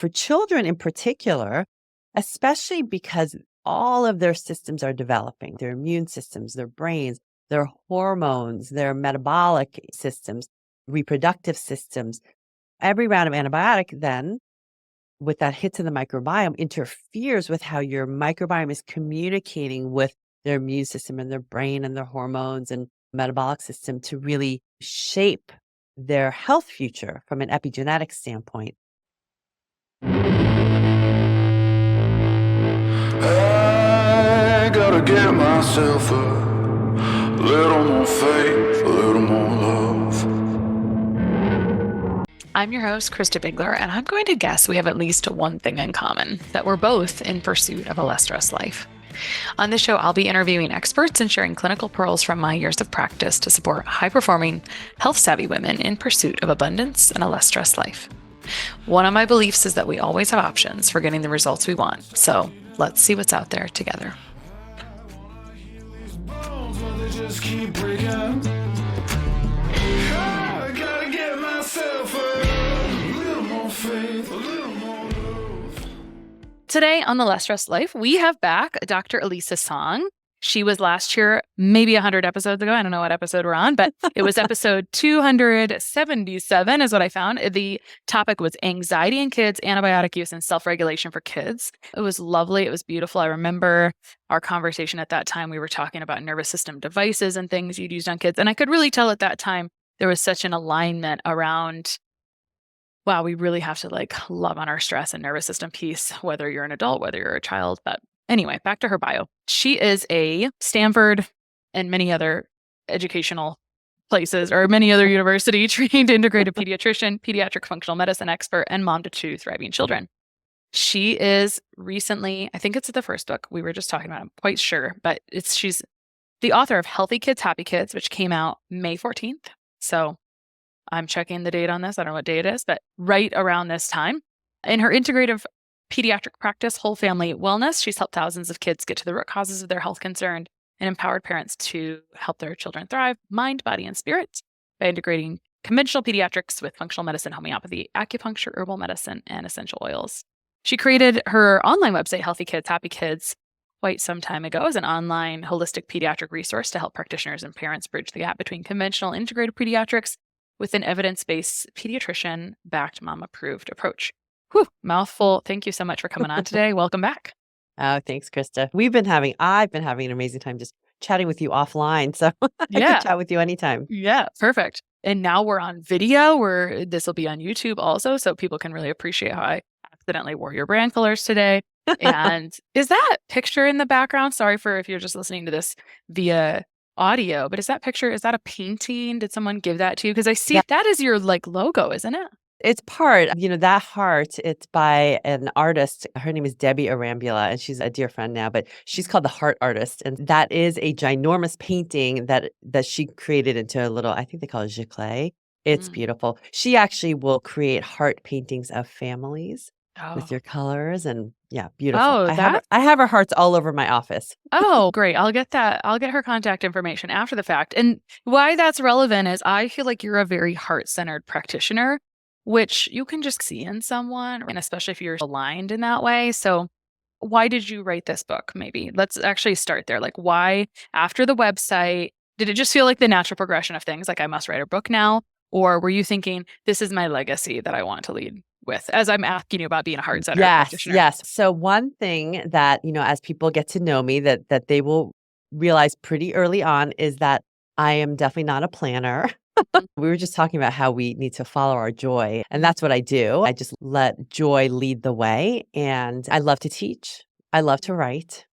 For children in particular, especially because all of their systems are developing, their immune systems, their brains, their hormones, their metabolic systems, reproductive systems. Every round of antibiotic then, with that hit to the microbiome, interferes with how your microbiome is communicating with their immune system and their brain and their hormones and metabolic system to really shape their health future from an epigenetic standpoint. I gotta get myself a little more faith, a little more love. I'm your host, Krista Bigler, and I'm going to guess we have at least one thing in common, that we're both in pursuit of a less stressed life. On this show, I'll be interviewing experts and sharing clinical pearls from my years of practice to support high-performing, health-savvy women in pursuit of abundance and a less stressed life. One of my beliefs is that we always have options for getting the results we want, so let's see what's out there together. Today on The Less Stressed Life, we have back Dr. Elisa Song. She was last year, maybe 100 episodes ago. I don't know what episode we're on, but it was episode 277 is what I found. The topic was anxiety in kids, antibiotic use, and self-regulation for kids. It was lovely. It was beautiful. I remember our conversation at that time. We were talking about nervous system devices and things you'd used on kids. And I could really tell at that time there was such an alignment around, wow, we really have to love on our stress and nervous system piece, whether you're an adult, whether you're a child. But anyway, back to her bio. She is a Stanford and many other educational places or many other university trained integrative pediatrician, pediatric functional medicine expert, and mom to two thriving children. She is recently, I think it's the first book we were just talking about, I'm quite sure, but she's the author of Healthy Kids, Happy Kids, which came out May 14th. So I'm checking the date on this. I don't know what day it is, but right around this time. In her integrative pediatric practice, Whole Family Wellness, she's helped thousands of kids get to the root causes of their health concern and empowered parents to help their children thrive, mind, body, and spirit by integrating conventional pediatrics with functional medicine, homeopathy, acupuncture, herbal medicine, and essential oils. She created her online website, Healthy Kids, Happy Kids, quite some time ago as an online holistic pediatric resource to help practitioners and parents bridge the gap between conventional integrative pediatrics with an evidence-based pediatrician-backed mom-approved approach. Whew, mouthful. Thank you so much for coming on today. Welcome back. Oh, thanks, Krista. I've been having an amazing time just chatting with you offline. So I can chat with you anytime. Yeah, perfect. And now we're on video where this will be on YouTube also. So people can really appreciate how I accidentally wore your brand colors today. And is that picture in the background? Sorry for if you're just listening to this via audio, but is that a painting? Did someone give that to you? Because I see that is your logo, isn't it? It's part, that heart, it's by an artist. Her name is Debbie Arambula, and she's a dear friend now, but she's called the Heart Artist. And that is a ginormous painting that she created into a little, I think they call it giclée. It's beautiful. She actually will create heart paintings of families with your colors, and beautiful. Oh, I have her hearts all over my office. Oh, great. I'll get that. I'll get her contact information after the fact. And why that's relevant is I feel like you're a very heart-centered practitioner, which you can just see in someone, and especially if you're aligned in that way. So why did you write this book? Maybe let's actually start there. Why, after the website, did it just feel like the natural progression of things? I must write a book now? Or were you thinking, this is my legacy that I want to lead with, as I'm asking you about being a heart-centered practitioner? Yes. So one thing that, as people get to know me, that they will realize pretty early on is that I am definitely not a planner. We were just talking about how we need to follow our joy, and that's what I do. I just let joy lead the way, and I love to teach. I love to write.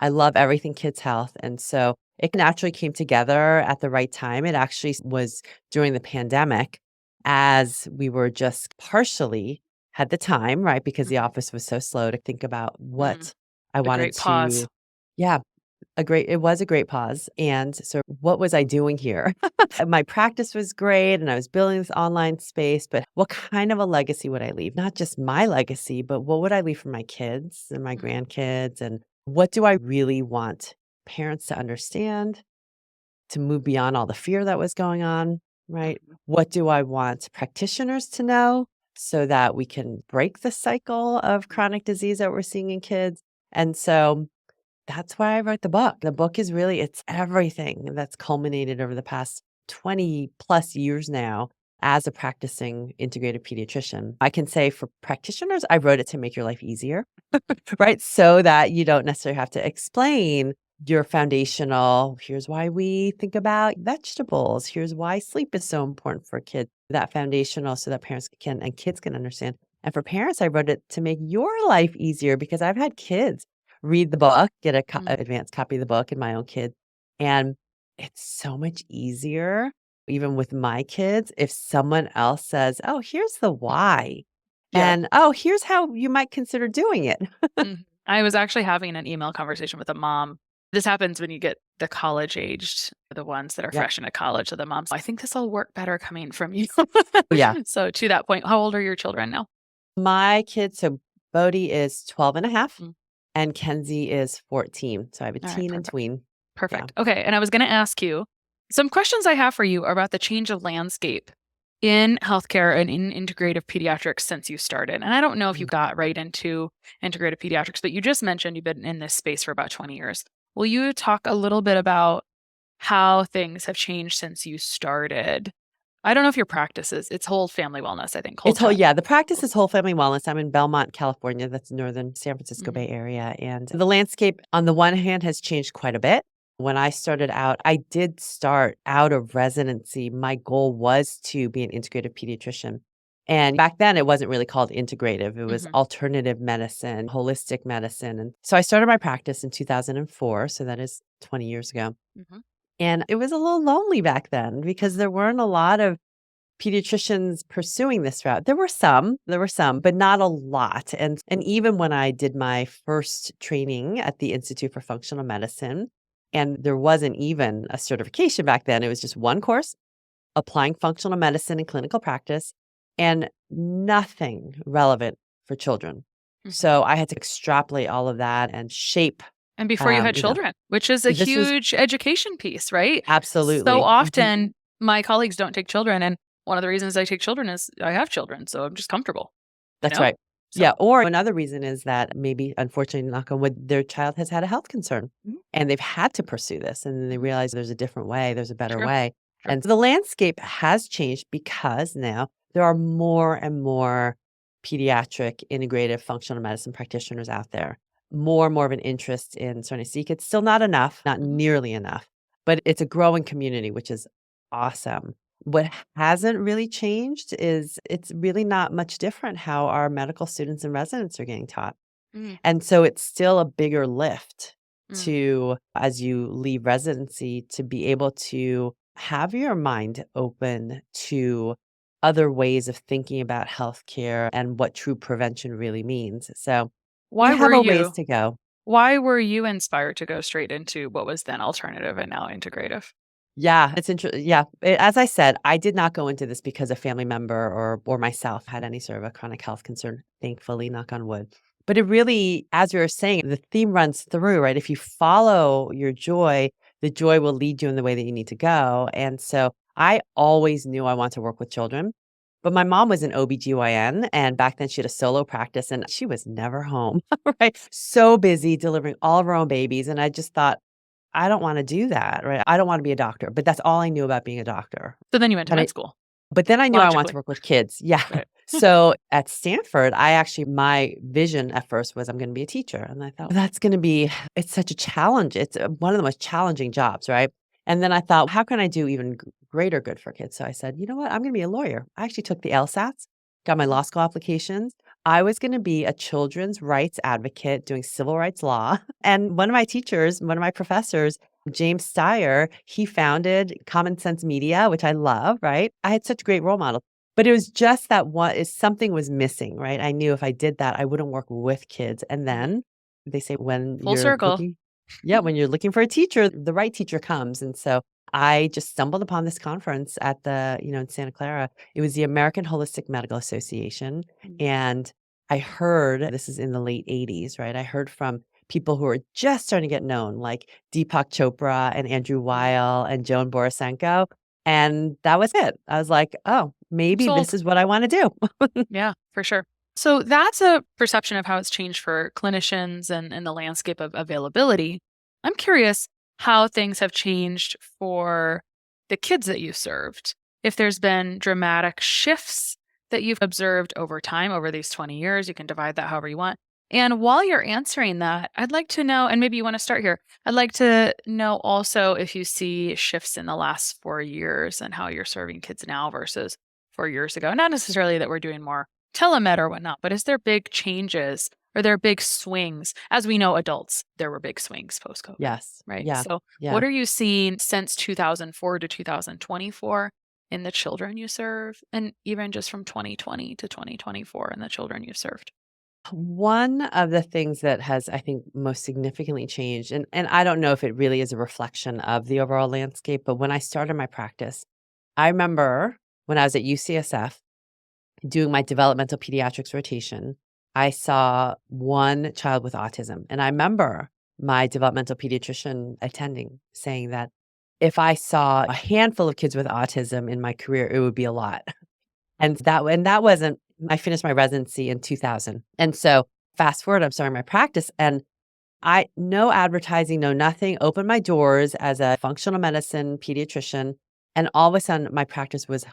I love everything kids' health, and so it naturally came together at the right time. It actually was during the pandemic, as we were just partially had the time, right? Because the office was so slow to think about what I wanted to. Pause. Yeah. It was a great pause. And so what was I doing here? My practice was great and I was building this online space, but what kind of a legacy would I leave? Not just my legacy, but what would I leave for my kids and my grandkids? And what do I really want parents to understand, to move beyond all the fear that was going on, right? What do I want practitioners to know so that we can break the cycle of chronic disease that we're seeing in kids. And so that's why I wrote the book. The book is really, it's everything that's culminated over the past 20 plus years now as a practicing integrative pediatrician. I can say for practitioners, I wrote it to make your life easier, right? So that you don't necessarily have to explain your foundational, here's why we think about vegetables. Here's why sleep is so important for kids. That foundational so that parents can and kids can understand. And for parents, I wrote it to make your life easier because I've had kids read the book, get a advanced copy of the book and my own kids. And it's so much easier, even with my kids, if someone else says, oh, here's the why. Yeah. And oh, here's how you might consider doing it. I was actually having an email conversation with a mom. This happens when you get the college aged, the ones that are Yep. fresh into college. So the mom's, I think this will work better coming from you. Yeah. So to that point, how old are your children now? My kids, so Bodhi is 12 and a half Mm. and Kenzie is 14. So I have a All right, teen and perfect. tween. Perfect. Okay. And I was going to ask you some questions I have for you are about the change of landscape in healthcare and in integrative pediatrics since you started. And I don't know if you got right into integrative pediatrics, but you just mentioned you've been in this space for about 20 years. Will you talk a little bit about how things have changed since you started? I don't know if your practice is, it's whole family wellness, I think. It's whole, yeah, the practice is whole family wellness. I'm in Belmont, California. That's northern San Francisco Bay Area. And the landscape, on the one hand, has changed quite a bit. When I started out, I did start out of residency. My goal was to be an integrative pediatrician. And back then, it wasn't really called integrative. It was alternative medicine, holistic medicine. And so I started my practice in 2004. So that is 20 years ago. And it was a little lonely back then because there weren't a lot of pediatricians pursuing this route. There were some, but not a lot. And even when I did my first training at the Institute for Functional Medicine, and there wasn't even a certification back then, it was just one course, applying functional medicine in clinical practice, and nothing relevant for children. So I had to extrapolate all of that and shape. And before you had children, which is a huge education piece, right? Absolutely. So often my colleagues don't take children. And one of the reasons I take children is I have children. So I'm just comfortable. That's right. So. Yeah. Or another reason is that maybe, unfortunately, knock on wood, their child has had a health concern and they've had to pursue this. And then they realize there's a different way, there's a better way. And so the landscape has changed because now there are more and more pediatric integrative functional medicine practitioners out there. More and more of an interest in starting to seek. It's still not enough, not nearly enough, but it's a growing community, which is awesome. What hasn't really changed is it's really not much different how our medical students and residents are getting taught. And so it's still a bigger lift to, as you leave residency, to be able to have your mind open to other ways of thinking about healthcare and what true prevention really means. So why we have were a you ways to go. Why were you inspired to go straight into what was then alternative and now integrative? Yeah, it's interesting. Yeah, as I said, I did not go into this because a family member or myself had any sort of a chronic health concern. Thankfully, knock on wood. But it really, as you were saying, the theme runs through, right? If you follow your joy, the joy will lead you in the way that you need to go. And so I always knew I wanted to work with children. But my mom was an OBGYN, and back then she had a solo practice and she was never home, right? So busy delivering all of her own babies. And I just thought, I don't want to do that, right? I don't want to be a doctor, but that's all I knew about being a doctor. So then you went to med school. But then I knew I wanted to work with kids. Yeah. Right. So at Stanford, my vision at first was I'm going to be a teacher. And I thought, it's such a challenge. It's one of the most challenging jobs, right? And then I thought, how can I do even greater good for kids? So I said, you know what? I'm going to be a lawyer. I actually took the LSATs, got my law school applications. I was going to be a children's rights advocate doing civil rights law. And one of my professors, James Steyer, he founded Common Sense Media, which I love, right? I had such great role models. But it was just that something was missing, right? I knew if I did that, I wouldn't work with kids. And then they say when Full circle. when you're looking for a teacher, the right teacher comes. And so I just stumbled upon this conference at in Santa Clara. It was the American Holistic Medical Association. And I heard, this is in the late 80s, right? I heard from people who are just starting to get known, like Deepak Chopra and Andrew Weil and Joan Borisenko. And that was it. I was like, oh, maybe Sold. this is what I want to do. Yeah, for sure. So that's a perception of how it's changed for clinicians and the landscape of availability. I'm curious how things have changed for the kids that you served. If there's been dramatic shifts that you've observed over time, over these 20 years, you can divide that however you want. And while you're answering that, I'd like to know, and maybe you want to start here, I'd like to know also if you see shifts in the last 4 years and how you're serving kids now versus 4 years ago. Not necessarily that we're doing more telemed or whatnot, but is there big changes? Are there big swings? As we know, adults, there were big swings post-COVID, Yes. right? Yeah. So Yeah. what are you seeing since 2004 to 2024 in the children you serve, and even just from 2020 to 2024 in the children you served? One of the things that has, I think, most significantly changed, and I don't know if it really is a reflection of the overall landscape, but when I started my practice, I remember when I was at UCSF doing my developmental pediatrics rotation, I saw one child with autism. And I remember my developmental pediatrician attending saying that if I saw a handful of kids with autism in my career, it would be a lot. And that wasn't I finished my residency in 2000. And so fast forward, I'm starting my practice and I no advertising, no nothing, opened my doors as a functional medicine pediatrician. And all of a sudden my practice was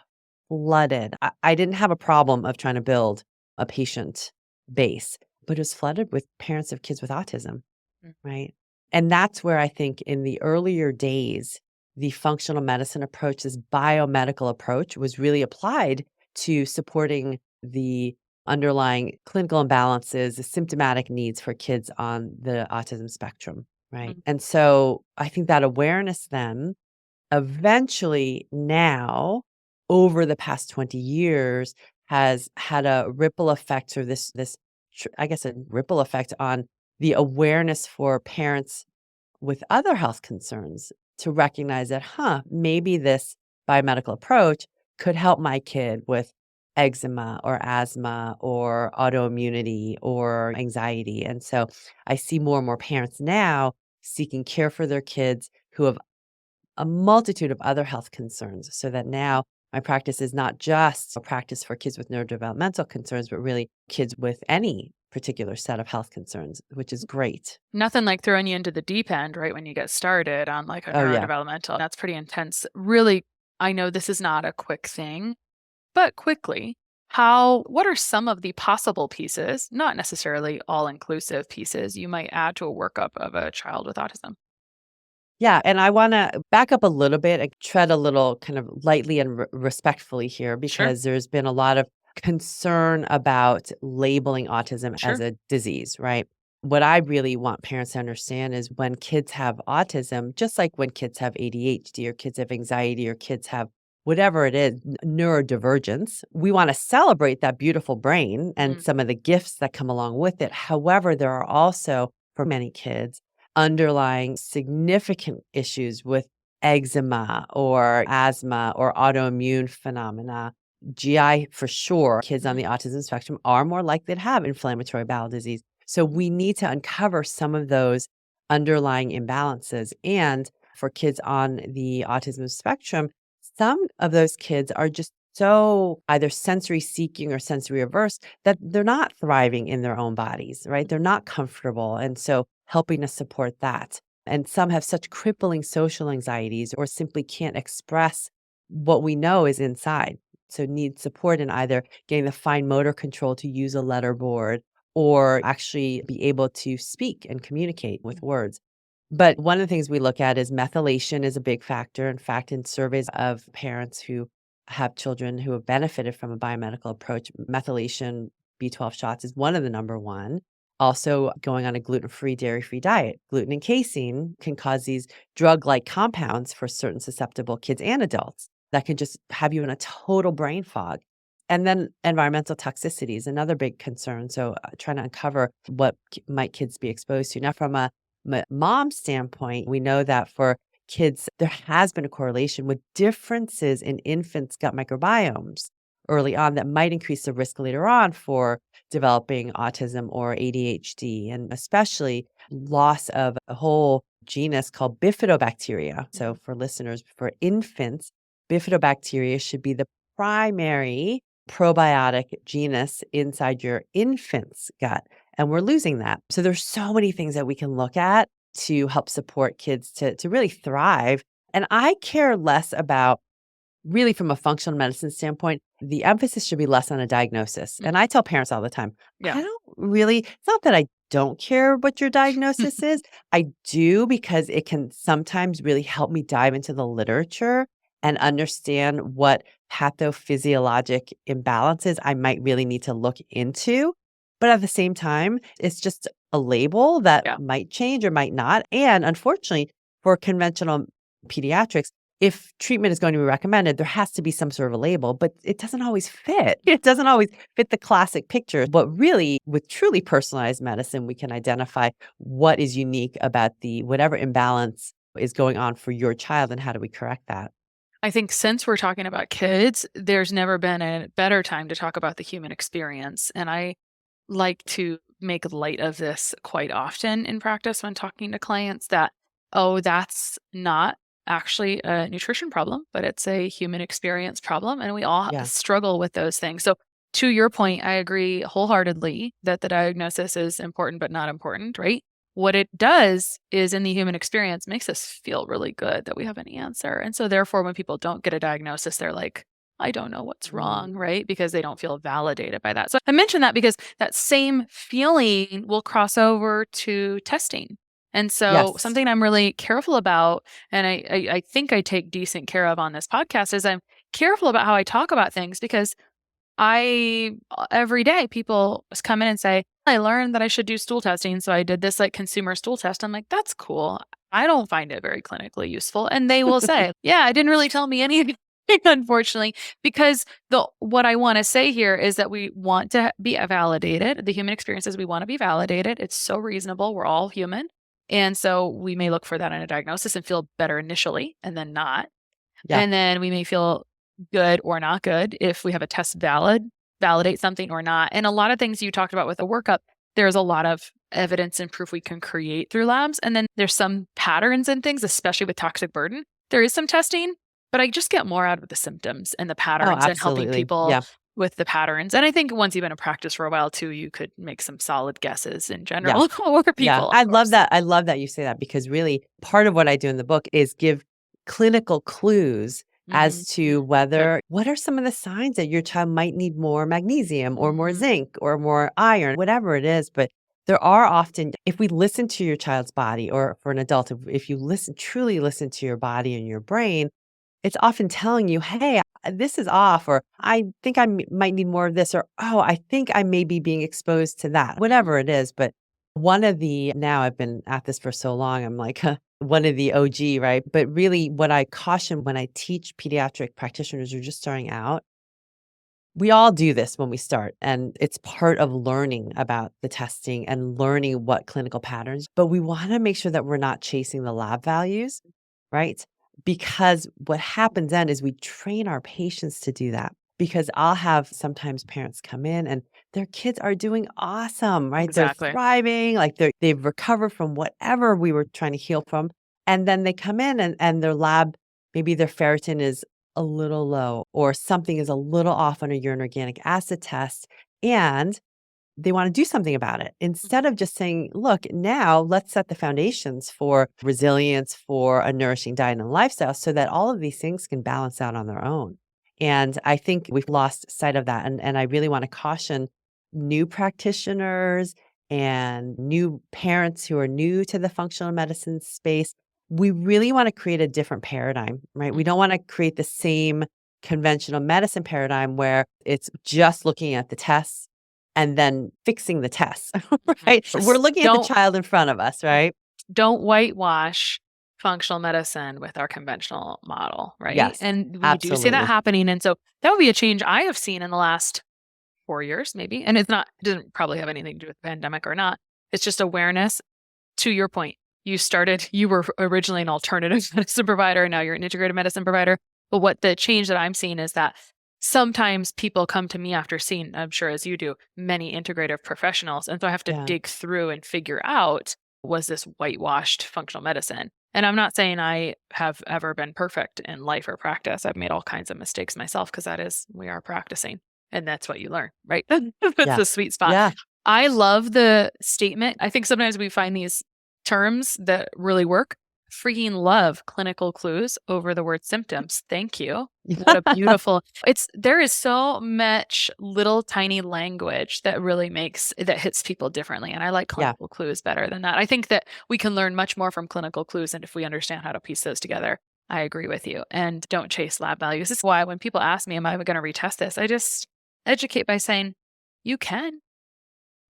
flooded. I didn't have a problem of trying to build a patient base, but it was flooded with parents of kids with autism, Mm. right? And that's where I think in the earlier days, the functional medicine approach, this biomedical approach, was really applied to supporting the underlying clinical imbalances, the symptomatic needs for kids on the autism spectrum, right? Mm. And so I think that awareness then eventually now over the past 20 years has had a ripple effect or I guess a ripple effect on the awareness for parents with other health concerns to recognize that, maybe this biomedical approach could help my kid with eczema or asthma or autoimmunity or anxiety. And so I see more and more parents now seeking care for their kids who have a multitude of other health concerns so that now my practice is not just a practice for kids with neurodevelopmental concerns, but really kids with any particular set of health concerns, which is great. Nothing like throwing you into the deep end, right, when you get started on like a Oh, yeah. neurodevelopmental. That's pretty intense. Really, I know this is not a quick thing, but quickly, what are some of the possible pieces, not necessarily all inclusive pieces, you might add to a workup of a child with autism? Yeah. And I want to back up a little bit and tread a little kind of lightly and respectfully here Sure, because there's been a lot of concern about labeling autism as sure. a disease, right? What I really want parents to understand is when kids have autism, just like when kids have ADHD or kids have anxiety or kids have whatever it is, neurodivergence, we want to celebrate that beautiful brain and Mm, some of the gifts that come along with it. However, there are also, for many kids, underlying significant issues with eczema or asthma or autoimmune phenomena. GI for sure, kids on mhm, the autism spectrum are more likely to have inflammatory bowel disease. So we need to uncover some of those underlying imbalances. And for kids on the autism spectrum, some of those kids are just so either sensory seeking or sensory averse that they're not thriving in their own bodies, right? They're not comfortable. And so helping to support that. And some have such crippling social anxieties or simply can't express what we know is inside. So need support in either getting the fine motor control to use a letter board or actually be able to speak and communicate with words. But one of the things we look at is methylation is a big factor. In fact, in surveys of parents who have children who have benefited from a biomedical approach, methylation B12 shots is one of the number one. Also, going on a gluten-free, dairy-free diet. Gluten and casein can cause these drug-like compounds for certain susceptible kids and adults that can just have you in a total brain fog. And then environmental toxicity is another big concern. So, trying to uncover what might kids be exposed to. Now, from a mom standpoint, we know that for kids, there has been a correlation with differences in infants' gut microbiomes early on that might increase the risk later on for developing autism or ADHD, and especially loss of a whole genus called bifidobacteria. So, mhm, for listeners, for infants, Bifidobacteria should be the primary probiotic genus inside your infant's gut. And we're losing that. So there's so many things that we can look at to help support kids to really thrive. And I care less about really from a functional medicine standpoint, the emphasis should be less on a diagnosis. And I tell parents all the time, Yeah. I don't really, it's not that I don't care what your diagnosis is. I do because it can sometimes really help me dive into the literature and understand what pathophysiologic imbalances I might really need to look into. But at the same time, it's just a label that Yeah. might change or might not. And unfortunately, for conventional pediatrics, if treatment is going to be recommended, there has to be some sort of a label, but it doesn't always fit. It doesn't always fit the classic picture. But really, with truly personalized medicine, we can identify what is unique about the whatever imbalance is going on for your child and how do we correct that? I think since we're talking about kids, there's never been a better time to talk about the human experience. And I like to make light of this quite often in practice when talking to clients that, oh, that's not actually a nutrition problem, but it's a human experience problem. And we all Yeah. struggle with those things. So, to your point, I agree wholeheartedly that the diagnosis is important, but not important, right? What it does is in the human experience makes us feel really good that we have an answer. And so, therefore, when people don't get a diagnosis, they're like, I don't know what's wrong, Mm. right? Because they don't feel validated by that. So I mention that because that same feeling will cross over to testing. And so Yes. something I'm really careful about, and I think I take decent care of on this podcast, is I'm careful about how I talk about things because every day people come in and say, I learned that I should do stool testing. So I did this like consumer stool test. I'm like, that's cool. I don't find it very clinically useful. And they will say, yeah, it didn't really tell me anything, unfortunately, because what I want to say here is that we want to be validated. The human experience is we want to be validated. It's so reasonable. We're all human. And so we may look for that in a diagnosis and feel better initially and then not. Yeah. And then we may feel good or not good if we have a test validate something or not. And a lot of things you talked about with the workup, there's a lot of evidence and proof we can create through labs. And then there's some patterns and things, especially with toxic burden. There is some testing, but I just get more out of the symptoms and the Oh, patterns and helping absolutely. people Yeah. with the patterns. And I think once you've been in practice for a while too, you could make some solid guesses in Yeah. general or Yeah. people, of I love course. that. I love that you say that because really part of what I do in the book is give clinical clues as to Good. what are some of the signs that your child might need more magnesium or more Mhm. zinc or more iron, whatever it is. But there are often, if we listen to your child's body or for an adult, if you truly listen to your body and your brain, it's often telling you, hey, this is off, or I think might need more of this, or oh, I think I may be being exposed to that, whatever it is. But now I've been at this for so long, I'm like one of the OG, right? But really, what I caution when I teach pediatric practitioners who are just starting out, we all do this when we start, and it's part of learning about the testing and learning what clinical patterns, but we want to make sure that we're not chasing the lab values, right? Because what happens then is we train our patients to do that. Because I'll have sometimes parents come in and their kids are doing awesome, right? They're Exactly. thriving, like they've recovered from whatever we were trying to heal from. And then they come in and their lab, maybe their ferritin is a little low or something is a little off on a urine organic acid test. And they want to do something about it instead of just saying, look, now let's set the foundations for resilience, for a nourishing diet and lifestyle so that all of these things can balance out on their own. And I think we've lost sight of that. And I really want to caution new practitioners and new parents who are new to the functional medicine space. We really want to create a different paradigm, right? We don't want to create the same conventional medicine paradigm where it's just looking at the tests and then fixing the tests, right? We're looking at the Don't child in front of us, right? don't whitewash functional medicine with our conventional model, right? Yes, And we do see that absolutely. happening. And so that would be a change I have seen in the last 4 years, maybe. And it doesn't probably have anything to do with the pandemic or not. It's just awareness. To your point, you were originally an alternative medicine provider, and now you're an integrative medicine provider. But what the change that I'm seeing is that sometimes people come to me after seeing, I'm sure as you do, many integrative professionals. And so I have to Yeah. dig through and figure out, was this whitewashed functional medicine? And I'm not saying I have ever been perfect in life or practice. I've made all kinds of mistakes myself because we are practicing and that's what you learn, right? That's Yeah. the sweet spot. Yeah. I love the statement. I think sometimes we find these terms that really work. Freaking love clinical clues over the word symptoms. Thank you. What a beautiful, there is so much little tiny language that really that hits people differently. And I like Yeah. clinical clues better than that. I think that we can learn much more from clinical clues. And if we understand how to piece those together, I agree with you. And don't chase lab values. This is why when people ask me, am I going to retest this? I just educate by saying, you can,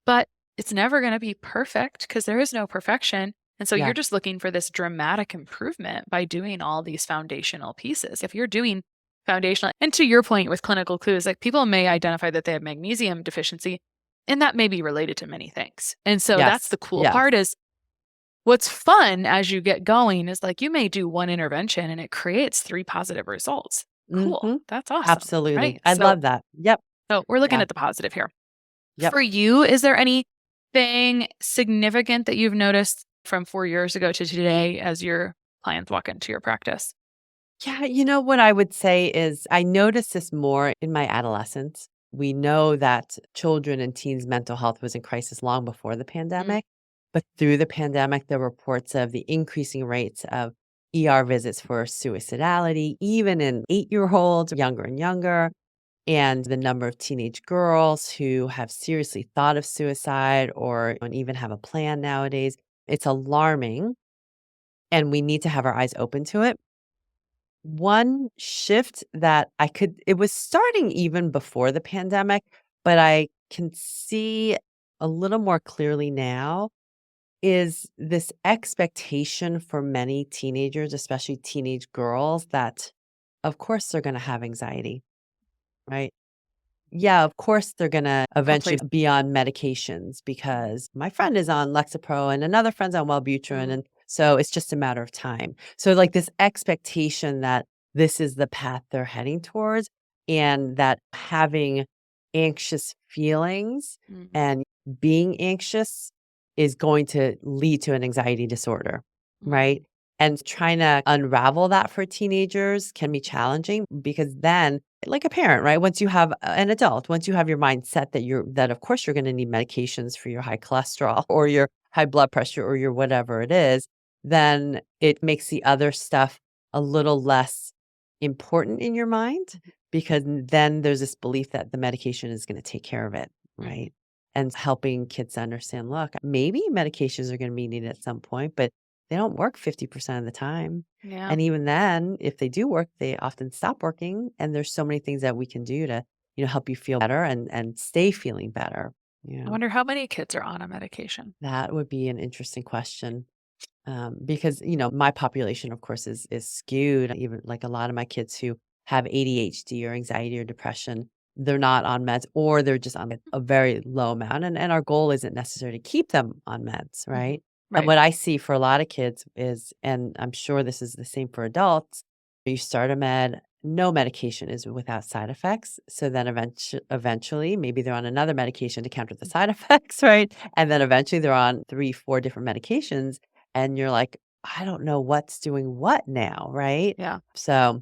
but it's never going to be perfect because there is no perfection. And so Yeah. you're just looking for this dramatic improvement by doing all these foundational pieces. If you're doing foundational, and to your point with clinical clues, like people may identify that they have magnesium deficiency, and that may be related to many things. And so that's Yes. the cool Yes. part is what's fun as you get going is like you may do one intervention and it creates 3 positive results. Cool. Mhm. That's awesome. Absolutely. Right. I So, love that. Yep. so we're looking Yeah. at the positive here. Yep. For you, is there anything significant that you've noticed from 4 years ago to today as your clients walk into your practice? Yeah, what I would say is I noticed this more in my adolescence. We know that children and teens' mental health was in crisis long before the pandemic, but through the pandemic, there were reports of the increasing rates of ER visits for suicidality, even in 8-year-olds, younger and younger, and the number of teenage girls who have seriously thought of suicide or and even have a plan nowadays. It's alarming, and we need to have our eyes open to it. One shift that it was starting even before the pandemic, but I can see a little more clearly now is this expectation for many teenagers, especially teenage girls, that of course they're going to have anxiety, right? Yeah, of course they're gonna eventually Complete. be on medications because my friend is on Lexapro and another friend's on Wellbutrin, and so it's just a matter of time. So, like, this expectation that this is the path they're heading towards and that having anxious feelings Mhm. and being anxious is going to lead to an anxiety disorder, right? And trying to unravel that for teenagers can be challenging because then like a parent, right? Once you have an adult, once you have your mindset that of course you're going to need medications for your high cholesterol or your high blood pressure or your whatever it is, then it makes the other stuff a little less important in your mind because then there's this belief that the medication is going to take care of it, right? And helping kids understand, look, maybe medications are going to be needed at some point, but they don't work 50% of the time. Yeah. And even then, if they do work, they often stop working. And there's so many things that we can do to, help you feel better and stay feeling better. I wonder how many kids are on a medication. That would be an interesting question. Because, my population, of course, is skewed. Even like a lot of my kids who have ADHD or anxiety or depression, they're not on meds or they're just on a very low amount. And our goal isn't necessarily to keep them on meds, right? And Right. what I see for a lot of kids is, and I'm sure this is the same for adults, you start a med, no medication is without side effects. So then eventually, maybe they're on another medication to counter the side effects, right? And then eventually they're on 3, 4 different medications. And you're like, I don't know what's doing what now, right? Yeah. So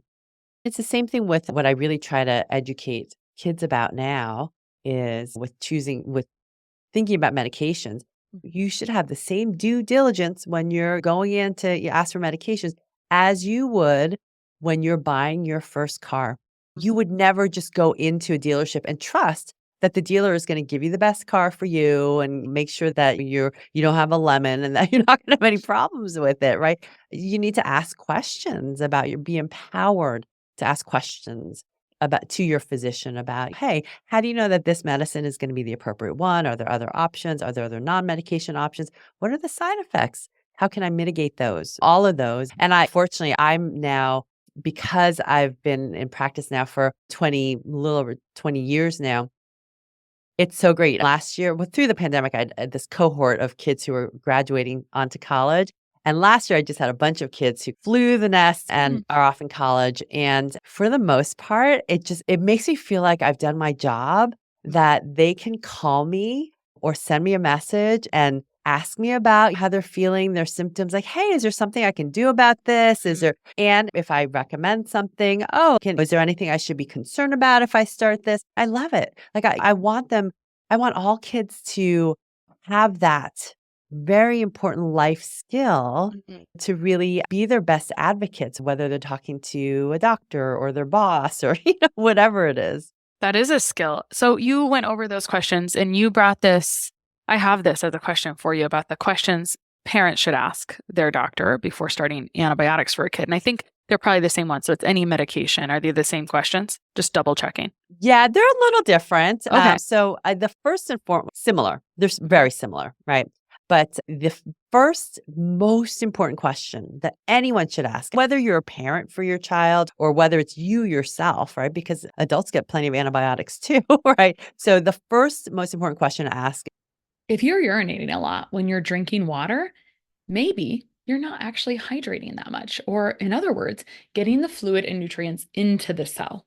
it's the same thing with what I really try to educate kids about now is with thinking about medications. You should have the same due diligence when you're going in to you ask for medications as you would when you're buying your first car. You would never just go into a dealership and trust that the dealer is going to give you the best car for you and make sure that you don't have a lemon and that you're not going to have any problems with it, right? You need to ask questions about be empowered to ask questions about to your physician about, hey, how do you know that this medicine is going to be the appropriate one? Are there other options? Are there other non-medication options? What are the side effects? How can I mitigate those? All of those. And fortunately, I'm now, because I've been in practice now for little over 20 years now, it's so great. Last year, through the pandemic, I had this cohort of kids who were graduating onto college. And last year, I just had a bunch of kids who flew the nest and are off in college. And for the most part, it makes me feel like I've done my job, that they can call me or send me a message and ask me about how they're feeling, their symptoms, like, hey, is there something I can do about this? Is there, and if I recommend something, is there anything I should be concerned about if I start this? I love it. Like, I want them, I want all kids to have that very important life skill to really be their best advocates, whether they're talking to a doctor or their boss or, whatever it is. That is a skill. So you went over those questions and you brought this. I have this as a question for you about the questions parents should ask their doctor before starting antibiotics for a kid. And I think they're probably the same ones. So it's any medication. Are they the same questions? Just double checking. Yeah, they're a little different. Okay. So the first and foremost, similar. They're very similar, right? But the first most important question that anyone should ask, whether you're a parent for your child or whether it's you yourself, right? Because adults get plenty of antibiotics too, right? So the first most important question to ask, if you're urinating a lot when you're drinking water, maybe you're not actually hydrating that much, or in other words, getting the fluid and nutrients into the cell.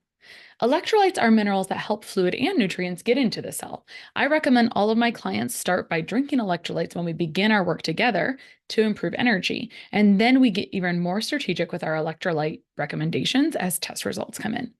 Electrolytes are minerals that help fluid and nutrients get into the cell. I recommend all of my clients start by drinking electrolytes when we begin our work together to improve energy. And then we get even more strategic with our electrolyte recommendations as test results come in.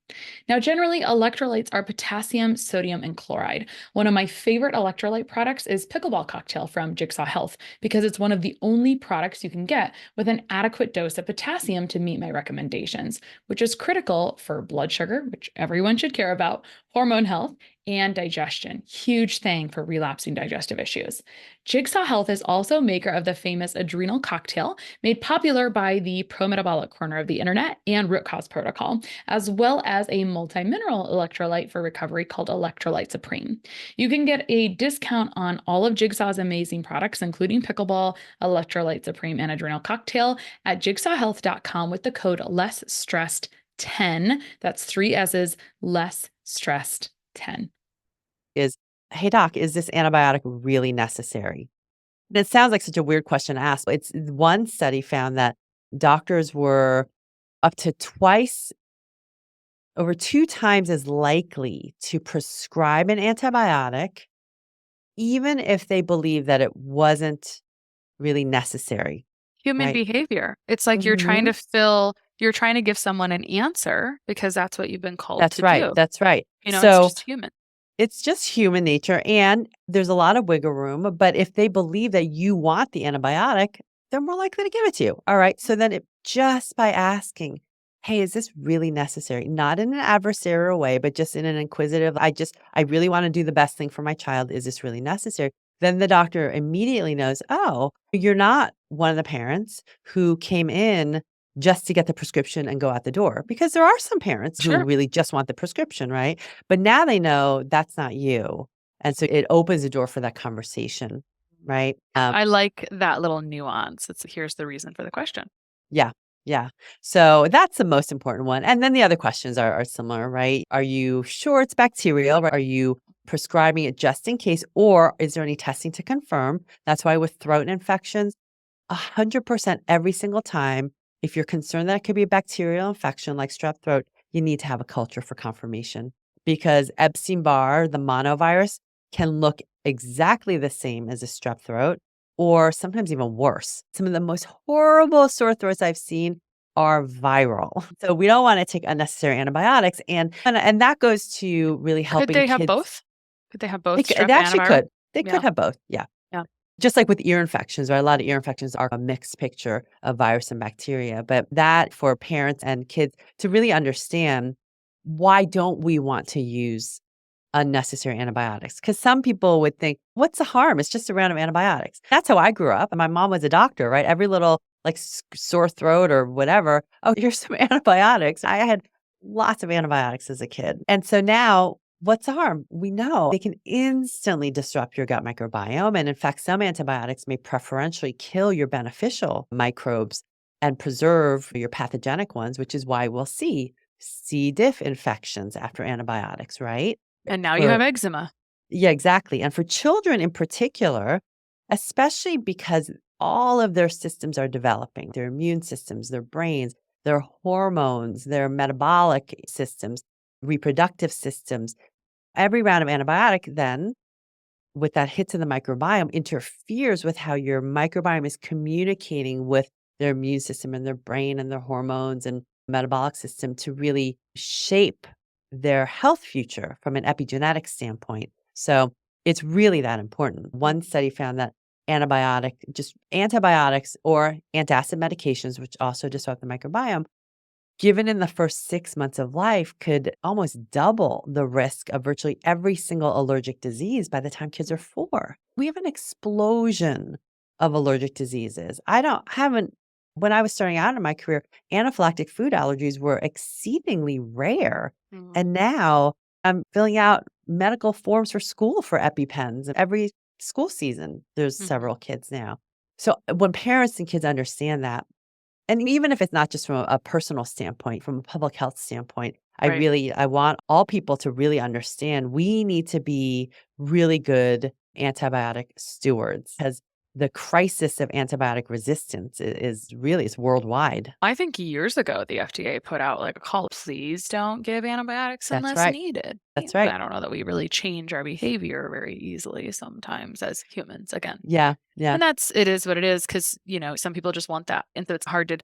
Now, generally, electrolytes are potassium, sodium, and chloride. One of my favorite electrolyte products is Pickleball Cocktail from Jigsaw Health because it's one of the only products you can get with an adequate dose of potassium to meet my recommendations, which is critical for blood sugar, which everyone should care about, hormone health, and digestion. Huge thing for relapsing digestive issues. Jigsaw Health is also maker of the famous adrenal cocktail, made popular by the pro-metabolic corner of the internet and Root Cause Protocol, as well as a multi-mineral electrolyte for recovery called Electrolyte Supreme. You can get a discount on all of Jigsaw's amazing products, including Pickleball, Electrolyte Supreme, and Adrenal Cocktail at jigsawhealth.com with the code LESSSTRESSED10. That's 3 S's, less stressed 10. is, hey, doc, is this antibiotic really necessary? And it sounds like such a weird question to ask. But it's one study found that doctors were up to over 2 times as likely to prescribe an antibiotic, even if they believe that it wasn't really necessary. Human Right. behavior. It's like you're trying to give someone an answer because that's what you've been called That's to right. do. That's right. It's So just human. it's just human nature, and there's a lot of wiggle room. But if they believe that you want the antibiotic, they're more likely to give it to you. All right. So then just by asking, hey, is this really necessary? Not in an adversarial way, but just in an inquisitive, I really want to do the best thing for my child. Is this really necessary? Then the doctor immediately knows, oh, you're not one of the parents who came in just to get the prescription and go out the door. Because there are some parents who Sure. really just want the prescription, right? But now they know that's not you. And so it opens the door for that conversation, right? I like that little nuance. Here's the reason for the question. Yeah. Yeah. So that's the most important one. And then the other questions are similar, right? Are you sure it's bacterial? Are you prescribing it just in case? Or is there any testing to confirm? That's why with throat infections, 100% every single time, if you're concerned that it could be a bacterial infection like strep throat, you need to have a culture for confirmation because Epstein-Barr, the monovirus, can look exactly the same as a strep throat or sometimes even worse. Some of the most horrible sore throats I've seen are viral. So we don't want to take unnecessary antibiotics. And that goes to really helping Could they kids. have both? Could they have both? They actually antiviral? could. They Yeah. could have both. Yeah. Yeah. Just like with ear infections, right? A lot of ear infections are a mixed picture of virus and bacteria. But that for parents and kids to really understand, why don't we want to use unnecessary antibiotics? Because some people would think, what's the harm? It's just a round of antibiotics. That's how I grew up. And my mom was a doctor, right? Every little like sore throat or whatever, oh, here's some antibiotics. I had lots of antibiotics as a kid. And so now, what's the harm? We know they can instantly disrupt your gut microbiome. And in fact, some antibiotics may preferentially kill your beneficial microbes and preserve your pathogenic ones, which is why we'll see C. diff infections after antibiotics, right? And now you have eczema. Yeah, exactly. And for children in particular, especially because all of their systems are developing, their immune systems, their brains, their hormones, their metabolic systems, reproductive systems, every round of antibiotic then with that hit to the microbiome interferes with how your microbiome is communicating with their immune system and their brain and their hormones and metabolic system to really shape their health future from an epigenetic standpoint. So it's really that important. One study found that antibiotics or antacid medications, which also disrupt the microbiome, given in the first 6 months of life, could almost double the risk of virtually every single allergic disease by the time kids are 4. We have an explosion of allergic diseases. When I was starting out in my career, anaphylactic food allergies were exceedingly rare. And now I'm filling out medical forms for school for EpiPens. Every school season, there's several kids now. So when parents and kids understand that, and even if it's not just from a personal standpoint, from a public health standpoint, I want all people to really understand we need to be really good antibiotic stewards because the crisis of antibiotic resistance is really it's worldwide. I think years ago, the FDA put out like a call, please don't give antibiotics That's unless right. needed. That's right. I don't know that we really change our behavior very easily sometimes as humans again. Yeah. And it is what it is because, some people just want that. And so it's hard to.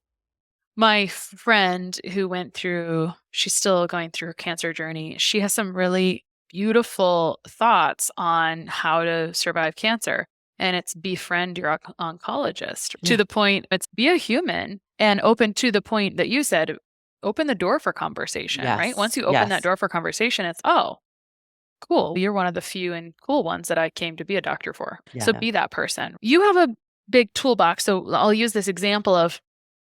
My friend who she's still going through her cancer journey. She has some really beautiful thoughts on how to survive cancer. And it's befriend your oncologist to the point, it's be a human and open to the point that you said, open the door for conversation, right? Once you open that door for conversation, it's, oh, cool. You're one of the few and cool ones that I came to be a doctor for. So be that person. You have a big toolbox. So I'll use this example of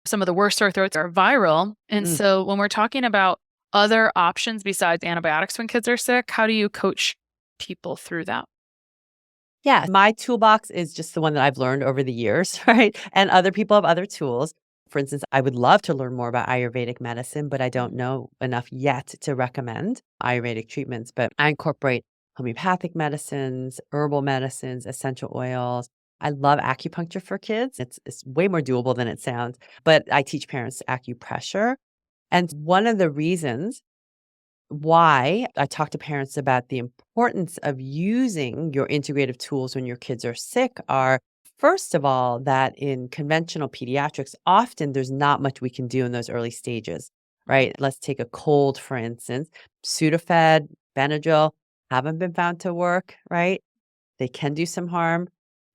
some of the worst sore throats are viral. And so when we're talking about other options besides antibiotics when kids are sick, how do you coach people through that? Yeah, my toolbox is just the one that I've learned over the years, right? And other people have other tools. For instance, I would love to learn more about Ayurvedic medicine, but I don't know enough yet to recommend Ayurvedic treatments. But I incorporate homeopathic medicines, herbal medicines, essential oils. I love acupuncture for kids. It's way more doable than it sounds, but I teach parents acupressure. And one of the reasons why I talk to parents about the importance of using your integrative tools when your kids are sick are, first of all, that in conventional pediatrics, often there's not much we can do in those early stages, right? Let's take a cold, for instance. Sudafed, Benadryl haven't been found to work, right? They can do some harm.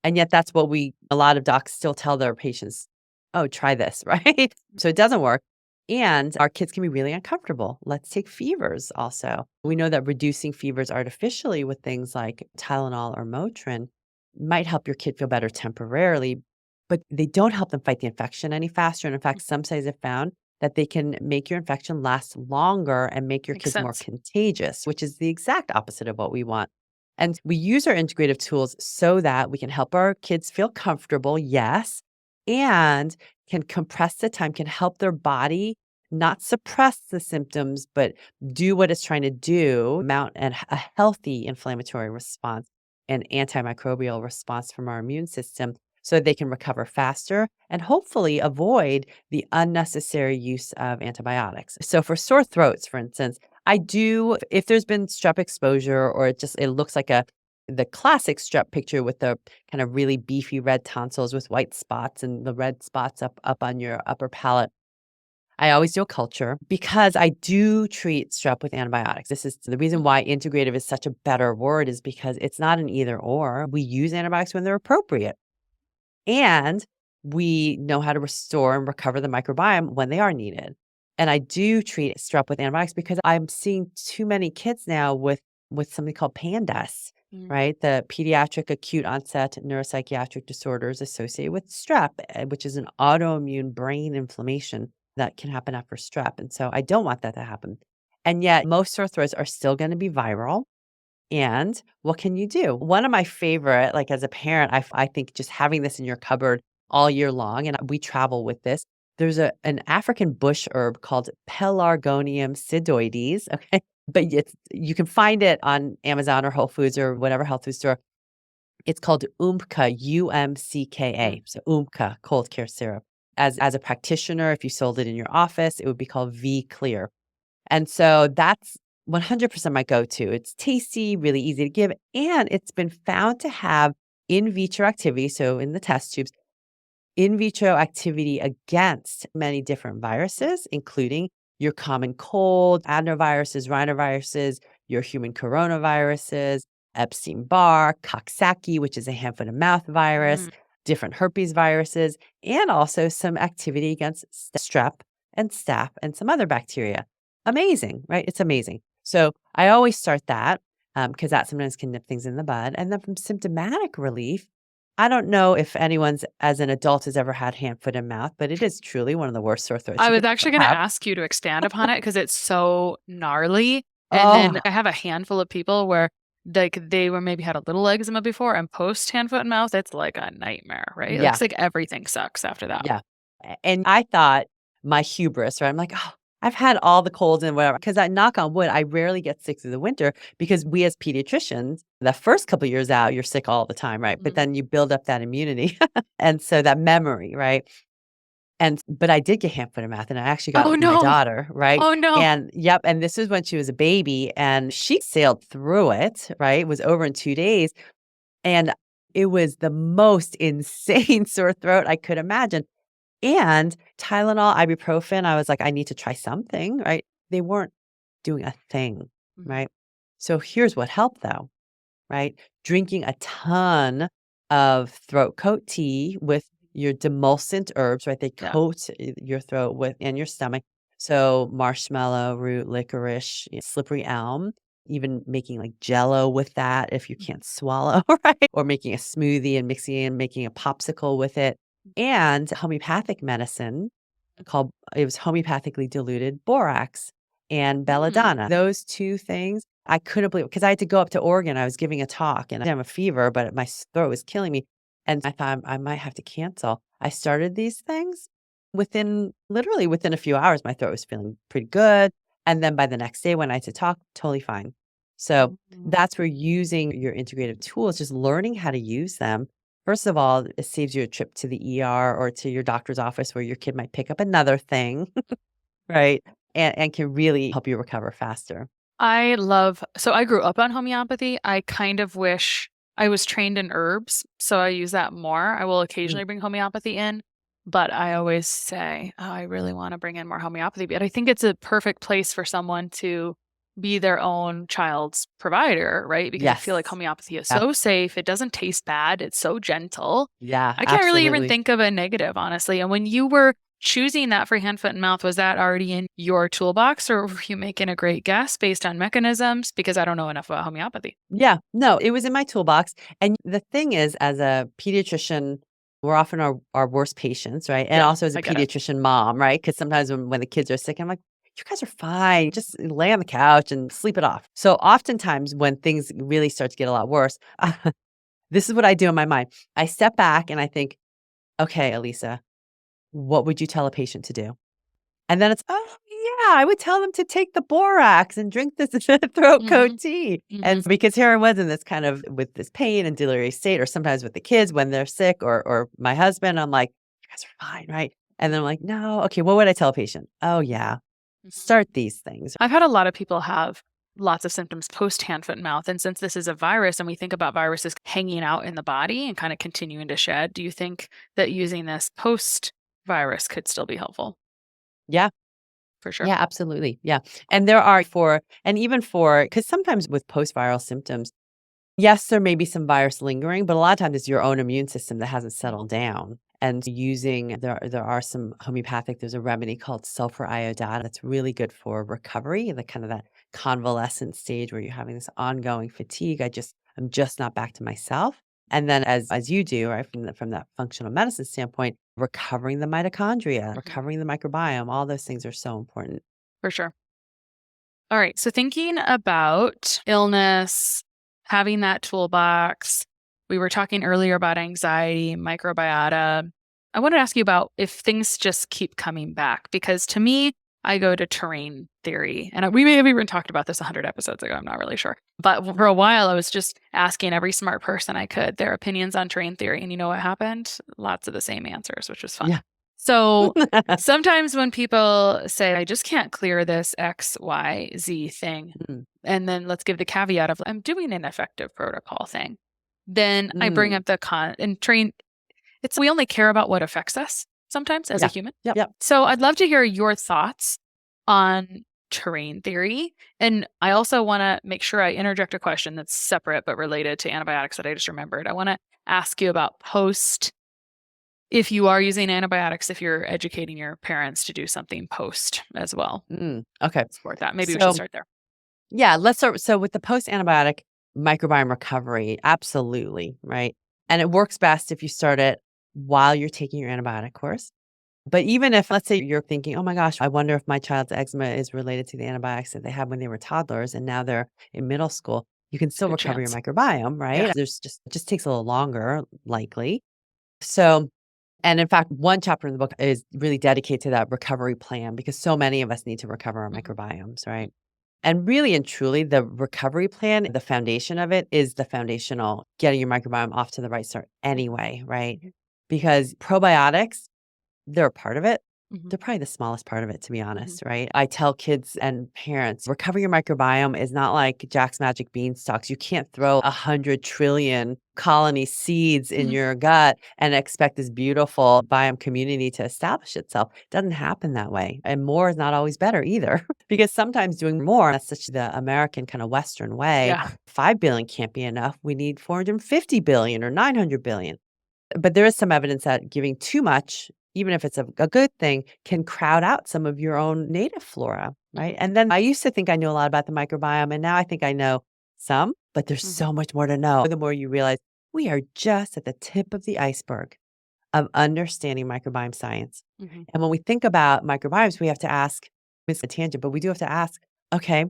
And yet that's what a lot of docs still tell their patients, oh, try this, right? So it doesn't work. And our kids can be really uncomfortable. Let's take fevers also. We know that reducing fevers artificially with things like Tylenol or Motrin might help your kid feel better temporarily, but they don't help them fight the infection any faster. And in fact, some studies have found that they can make your infection last longer and make your Makes kids more sense. contagious, which is the exact opposite of what we want. And we use our integrative tools so that we can help our kids feel comfortable, yes, and can compress the time, can help their body not suppress the symptoms, but do what it's trying to do, mount a healthy inflammatory response and antimicrobial response from our immune system so that they can recover faster and hopefully avoid the unnecessary use of antibiotics. So for sore throats, for instance, if there's been strep exposure or it looks like the classic strep picture with the kind of really beefy red tonsils with white spots and the red spots up on your upper palate, I always do a culture because I do treat strep with antibiotics. This is the reason why integrative is such a better word is because it's not an either or. We use antibiotics when they're appropriate. And we know how to restore and recover the microbiome when they are needed. And I do treat strep with antibiotics because I'm seeing too many kids now with something called PANDAS, right? The pediatric acute onset neuropsychiatric disorders associated with strep, which is an autoimmune brain inflammation that can happen after strep. And so I don't want that to happen. And yet most sore throats are still going to be viral. And what can you do? One of my favorite, like as a parent, I think just having this in your cupboard all year long, and we travel with this. There's an African bush herb called Pelargonium sidoides. Okay. But you can find it on Amazon or Whole Foods or whatever health food store. It's called UMCA, UMCKA. So UMCA, cold care syrup. As a practitioner, if you sold it in your office, it would be called V Clear. And so that's 100% my go-to. It's tasty, really easy to give, and it's been found to have in vitro activity, so in the test tubes, in vitro activity against many different viruses, including your common cold, adenoviruses, rhinoviruses, your human coronaviruses, Epstein-Barr, Coxsackie, which is a hand, foot, and mouth virus, different herpes viruses, and also some activity against strep and staph and some other bacteria. Amazing, right? It's amazing. So I always start that because that sometimes can nip things in the bud. And then from symptomatic relief, I don't know if anyone's as an adult has ever had hand, foot, and mouth, but it is truly one of the worst sore throats I you was could actually ever going to have. ask you to expand upon it because it's so gnarly. And then Oh, I have a handful of people where like they were maybe had a little eczema before and post hand, foot, and mouth, it's like a nightmare, right? Like yeah, it's like everything sucks after that. yeah. And I thought my hubris, right? I'm like, oh, I've had all the colds and whatever. Because I knock on wood, I rarely get sick through the winter because we as pediatricians, the first couple years out, you're sick all the time, right? But then you build up that immunity and so that memory, right? But I did get hand, foot, and mouth, and I actually got Oh it with my no. daughter, right? Oh no. And yep, and this was when she was a baby, and she sailed through it, right? It was over in 2 days, and it was the most insane sore throat I could imagine. And Tylenol, ibuprofen, I was like, "I need to try something," right? They weren't doing a thing, right? So here's what helped though, right? Drinking a ton of throat coat tea with your demulcent herbs, right? They Yeah. coat your throat with and your stomach. So marshmallow root, licorice, slippery elm, even making like jello with that if you can't swallow, right? Or making a smoothie and mixing in, making a popsicle with it. And homeopathic medicine called it was homeopathically diluted borax and belladonna. Those 2 things, I couldn't believe because I had to go up to Oregon. I was giving a talk and I have a fever, but my throat was killing me. And I thought I might have to cancel. I started these things literally within a few hours, my throat was feeling pretty good. And then by the next day when I had to talk, totally fine. So that's where using your integrative tools, just learning how to use them. First of all, it saves you a trip to the ER or to your doctor's office where your kid might pick up another thing, right? And can really help you recover faster. So I grew up on homeopathy. I kind of wish I was trained in herbs, so I use that more. I will Mm, occasionally bring homeopathy in, but I always say, oh, I really want to bring in more homeopathy. But I think it's a perfect place for someone to be their own child's provider, right? Because I feel like yes. homeopathy is Yeah. so safe. It doesn't taste bad. It's so gentle. Yeah, I can't really even absolutely. think of a negative, honestly. And when you were choosing that for hand, foot, and mouth, was that already in your toolbox or were you making a great guess based on mechanisms? Because I don't know enough about homeopathy. Yeah, no, it was in my toolbox. And the thing is, as a pediatrician, we're often our worst patients, right? And Yeah, also as a I get it. pediatrician mom, right? Because sometimes when the kids are sick, I'm like, you guys are fine. Just lay on the couch and sleep it off. So oftentimes when things really start to get a lot worse, this is what I do in my mind. I step back and I think, okay, Elisa, what would you tell a patient to do? And then it's, "Oh, yeah, I would tell them to take the borax and drink this throat Hmm. coat tea." Hmm. And because here I was in this kind of with this pain and delirious state, or sometimes with the kids when they're sick or my husband, I'm like, "You guys are fine, right?" And then I'm like, "No, okay, what would I tell a patient?" "Oh, yeah, start these things." I've had a lot of people have lots of symptoms post hand, foot, and mouth. And since this is a virus and we think about viruses hanging out in the body and kind of continuing to shed, do you think that using this post virus could still be helpful? Yeah. For sure. Yeah, absolutely. Yeah. And there are even for, because sometimes with post-viral symptoms, yes, there may be some virus lingering, but a lot of times it's your own immune system that hasn't settled down. And there are some homeopathic, there's a remedy called sulfur iodide that's really good for recovery, the kind of that convalescent stage where you're having this ongoing fatigue. I'm just not back to myself. And then as you do, right, from that functional medicine standpoint, recovering the mitochondria, recovering the microbiome, all those things are so important. For sure. All right. So thinking about illness, having that toolbox, we were talking earlier about anxiety, microbiota. I wanted to ask you about if things just keep coming back, because to me, I go to terrain theory. And we may have even talked about this 100 episodes ago. I'm not really sure. But for a while, I was just asking every smart person I could their opinions on terrain theory. And you know what happened? Lots of the same answers, which was fun. Yeah. So sometimes when people say, I just can't clear this X, Y, Z thing, Mm, and then let's give the caveat of I'm doing an effective protocol thing, then I bring mm. up the and train. We only care about what affects us sometimes as a Yeah. human. Yep. So I'd love to hear your thoughts on terrain theory. And I also want to make sure I interject a question that's separate but related to antibiotics that I just remembered. I want to ask you about post, if you are using antibiotics, if you're educating your parents to do something post as well. Okay. Support that. Maybe we should So start there. yeah, let's start. So with the post-antibiotic microbiome recovery, absolutely, right? And it works best if you start it while you're taking your antibiotic course. But even if, let's say you're thinking, oh my gosh, I wonder if my child's eczema is related to the antibiotics that they had when they were toddlers and now they're in middle school, you can It's a still good recover your chance. microbiome, right? Yeah. It just takes a little longer, likely. So, and in fact, one chapter in the book is really dedicated to that recovery plan because so many of us need to recover our Mhm. microbiomes, right? And really and truly, the recovery plan, the foundation of it is the foundational, getting your microbiome off to the right start anyway, right? Mhm. Because probiotics, they're a part of it. Mhm. They're probably the smallest part of it, to be Mhm. honest, right? I tell kids and parents, recover your microbiome is not like Jack's Magic Beanstalks. You can't throw 100 trillion colony seeds in Mhm. your gut and expect this beautiful biome community to establish itself. It doesn't happen that way. And more is not always better either, because sometimes doing more, that's such the American kind of Western way. Yeah. 5 billion can't be enough. We need 450 billion or 900 billion. But there is some evidence that giving too much, even if it's a good thing, can crowd out some of your own native flora, right? Mhm. And then I used to think I knew a lot about the microbiome, and now I think I know some, but there's Mhm. so much more to know. The more you realize we are just at the tip of the iceberg of understanding microbiome science. Mhm. And when we think about microbiomes, we have to ask, it's a tangent, but we do have to ask, okay,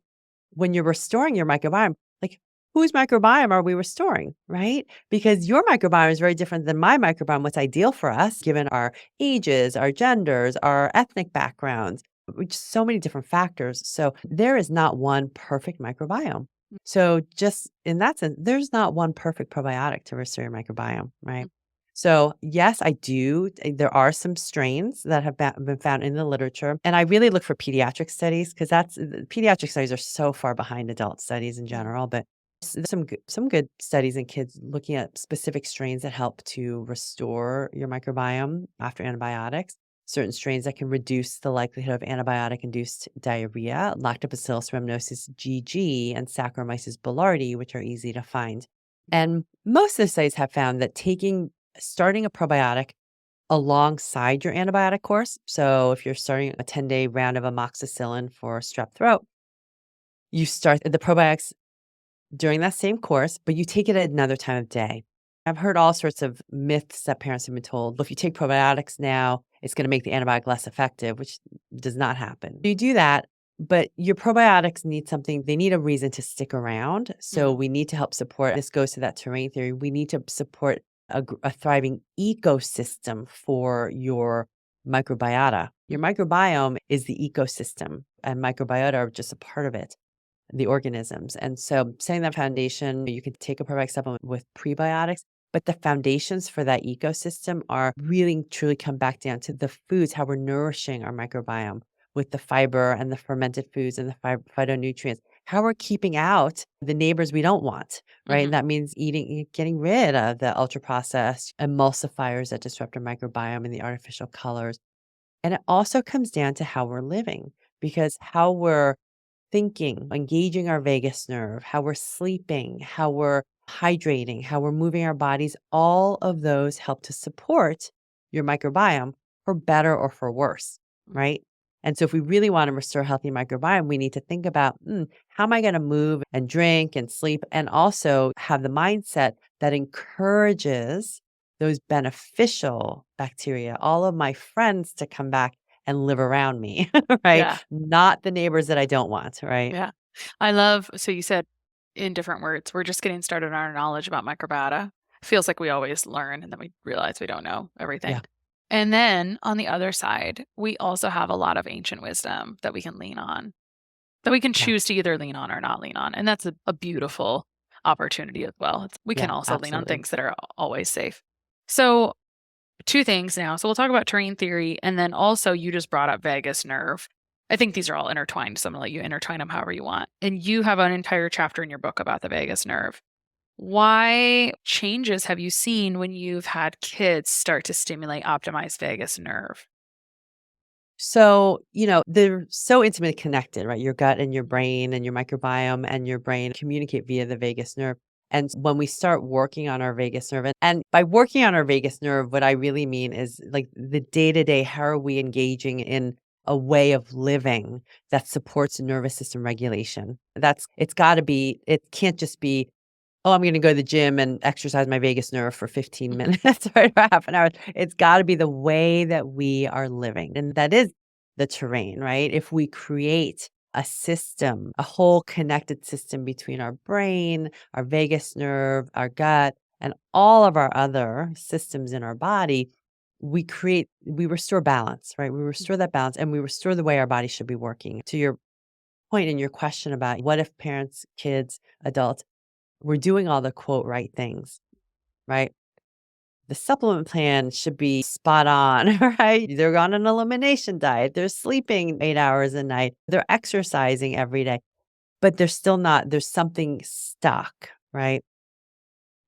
when you're restoring your microbiome, like whose microbiome are we restoring, right? Because your microbiome is very different than my microbiome, what's ideal for us, given our ages, our genders, our ethnic backgrounds, which so many different factors. So there is not one perfect microbiome. So just in that sense, there's not one perfect probiotic to restore your microbiome, right? Mhm. So, yes, I do. There are some strains that have been found in the literature. And I really look for pediatric studies because pediatric studies are so far behind adult studies in Mhm. general. But there's some good studies in kids looking at specific strains that help to restore your microbiome after antibiotics. Certain strains that can reduce the likelihood of antibiotic induced diarrhea, Lactobacillus rhamnosus GG, and Saccharomyces boulardii, which are easy to find. And most of the studies have found that starting a probiotic alongside your antibiotic course. So if you're starting a 10-day round of amoxicillin for strep throat, you start the probiotics during that same course, but you take it at another time of day. I've heard all sorts of myths that parents have been told. If you take probiotics now, it's going to make the antibiotic less effective, which does not happen. You do that, but your probiotics need something, they need a reason to stick around. So Mhm. we need to help support. This goes to that terrain theory. We need to support a thriving ecosystem for your microbiota. Your Mhm. microbiome is the ecosystem, and microbiota are just a part of it, the organisms. And so setting that foundation, you can take a probiotic supplement with prebiotics, but the foundations for that ecosystem are really truly come back down to the foods, how we're nourishing our microbiome with the fiber and the fermented foods and the phytonutrients, how we're keeping out the neighbors we don't want, right? And Mhm. that means getting rid of the ultra processed emulsifiers that disrupt our microbiome and the artificial colors. And it also comes down to how we're living, because how we're thinking, engaging our vagus nerve, how we're sleeping, how we're hydrating, how we're moving our bodies, all of those help to support your microbiome for better or for worse, Mhm. right? And so, if we really want to restore healthy microbiome, we need to think about how am I going to move and drink and sleep, and also have the mindset that encourages those beneficial bacteria, all of my friends to come back and live around me, right? Yeah. Not the neighbors that I don't want, right? Yeah. So you said in different words, we're just getting started on our knowledge about microbiota. Feels like we always learn and then we realize we don't know everything. Yeah, And then on the other side, we also have a lot of ancient wisdom that we can lean on, that we can yeah, choose to either lean on or not lean on. And that's a beautiful opportunity as well. We can yeah, also lean on absolutely. things that are always safe. So two things now. So we'll talk about terrain theory, and then also you just brought up vagus nerve. I think these are all intertwined, so I'm going to let you intertwine them however you want. And you have an entire chapter in your book about the vagus nerve. Why changes have you seen when you've had kids start to stimulate optimized vagus nerve? So, they're so intimately connected, right? Your gut and your brain and your microbiome and your brain communicate via the vagus nerve. And when we start working on our vagus nerve, and by working on our vagus nerve, what I really mean is like the day to day, how are we engaging in a way of living that supports nervous system regulation? It's got to be, it can't just be, oh, I'm going to go to the gym and exercise my vagus nerve for 15 minutes, right? Or half an hour. It's got to be the way that we are living. And that is the terrain, right? If we create a system, a whole connected system between our brain, our vagus nerve, our gut, and all of our other systems in our body, we restore balance, right? We restore that balance and we restore the way our body should be working. To your point in your question about what if parents, kids, adults, we're doing all the quote right things, right? The supplement plan should be spot on, right? They're on an elimination diet. They're sleeping 8 hours a night. They're exercising every day, but they're still not, there's something stuck, right?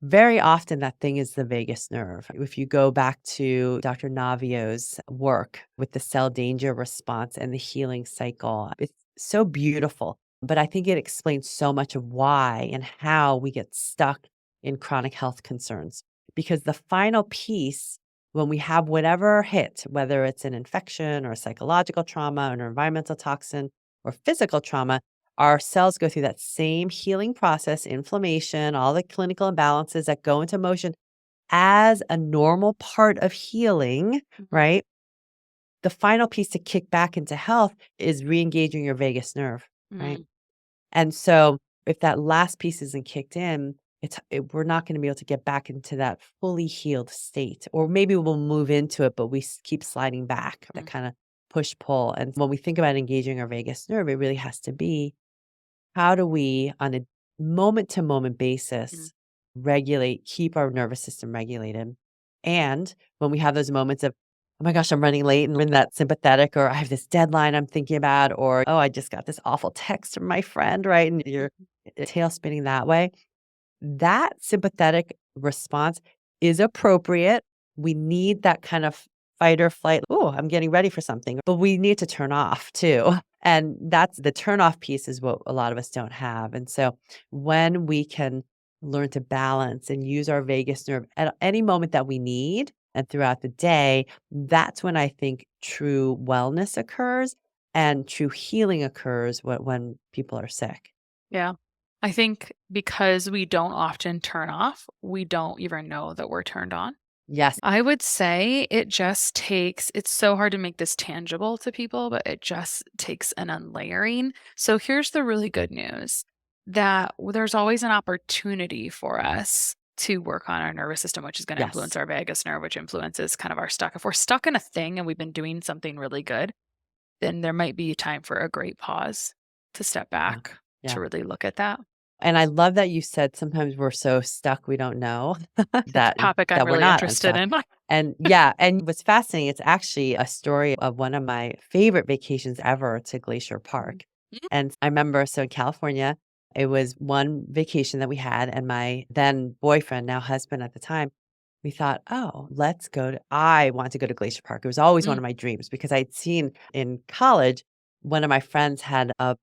Very often that thing is the vagus nerve. If you go back to Dr. Navio's work with the cell danger response and the healing cycle, it's so beautiful. But I think it explains so much of why and how we get stuck in chronic health concerns. Because the final piece, when we have whatever hit, whether it's an infection or a psychological trauma or an environmental toxin or physical trauma, our cells go through that same healing process, inflammation, all the clinical imbalances that go into motion as a normal part of healing, right? The final piece to kick back into health is re-engaging your vagus nerve, right? And so if that last piece isn't kicked in, we're not going to be able to get back into that fully healed state. Or maybe we'll move into it, but we keep sliding back, that kind of push pull. And when we think about engaging our vagus nerve, it really has to be, how do we, on a moment to moment basis, regulate, keep our nervous system regulated? And when we have those moments of, oh my gosh, I'm running late and we're in that sympathetic, or I have this deadline I'm thinking about, or, oh, I just got this awful text from my friend, right? And your tail spinning that way. That sympathetic response is appropriate. We need that kind of fight or flight. Oh, I'm getting ready for something, but we need to turn off too. And that's the turn off piece is what a lot of us don't have. And so when we can learn to balance and use our vagus nerve at any moment that we need and throughout the day, that's when I think true wellness occurs and true healing occurs when people are sick. Yeah. I think because we don't often turn off, we don't even know that we're turned on. Yes. I would say it just takes, it's so hard to make this tangible to people, but it just takes an unlayering. So here's the really good news, that there's always an opportunity for us to work on our nervous system, which is going to influence our vagus nerve, which influences kind of our stuck. If we're stuck in a thing and we've been doing something really good, then there might be time for a great pause to step back to really look at that. And I love that you said sometimes we're so stuck we don't know that Topic I'm that we're really not interested unstuck. in. And what's fascinating, it's actually a story of one of my favorite vacations ever to Glacier Park. And I remember, so in California, it was one vacation that we had, and my then boyfriend, now husband at the time, we thought, oh, I want to go to Glacier Park. It was always one of my dreams because I'd seen in college, one of my friends had a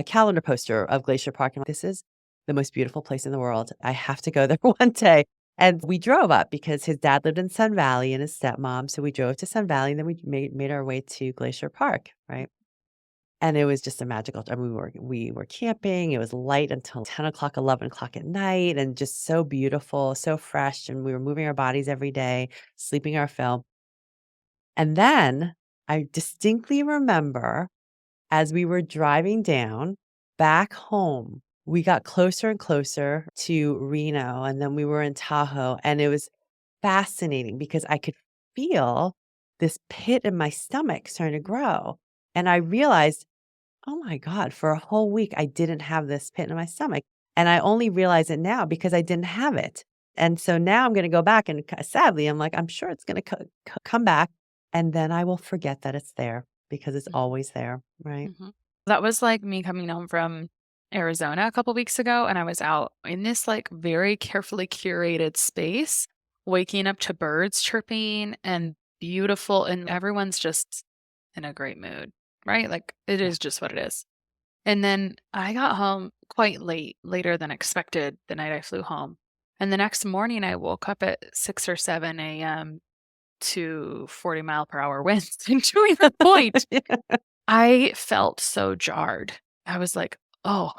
calendar poster of Glacier Park. And this is the most beautiful place in the world. I have to go there one day. And we drove up because his dad lived in Sun Valley and his stepmom. So we drove to Sun Valley and then we made our way to Glacier Park, right? And it was just a magical time. We were camping. It was light until 10 o'clock, 11 o'clock at night, and just so beautiful, so fresh. And we were moving our bodies every day, sleeping our fill. And then I distinctly remember as we were driving down back home, we got closer and closer to Reno, and then we were in Tahoe. And it was fascinating because I could feel this pit in my stomach starting to grow. And I realized, oh my God, for a whole week, I didn't have this pit in my stomach. And I only realize it now because I didn't have it. And so now I'm gonna go back and sadly, I'm like, I'm sure it's gonna come back, and then I will forget that it's there because it's Mhm. always there, right? Mhm. That was like me coming home from Arizona a couple weeks ago, and I was out in this like very carefully curated space, waking up to birds chirping and beautiful, and everyone's just in a great mood, right? Like it Yeah. is just what it is. And then I got home quite late, later than expected the night I flew home. And the next morning I woke up at 6 or 7 a.m. to 40-mile-per-hour winds. And to the point, I felt so jarred. I was like, "Oh,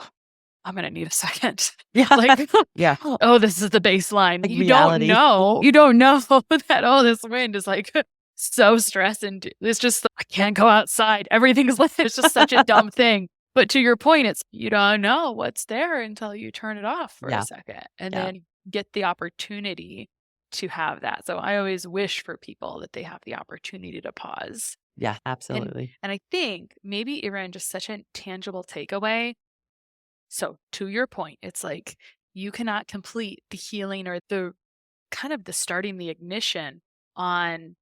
I'm gonna need a second." Yeah. Like, Yeah. "Oh, this is the baseline." Like You reality. don't know that, "Oh, this wind is, like, so stressing." It's just, I can't go outside. Everything's like it's just such a dumb thing. But to your point, it's you don't know what's there until you turn it off for a Yeah. second and Yeah. then get the opportunity to have that. So I always wish for people that they have the opportunity to pause. Yeah, And absolutely. and I think maybe even just such a tangible takeaway. So to your point, it's like you cannot complete the healing or the kind of the starting the ignition on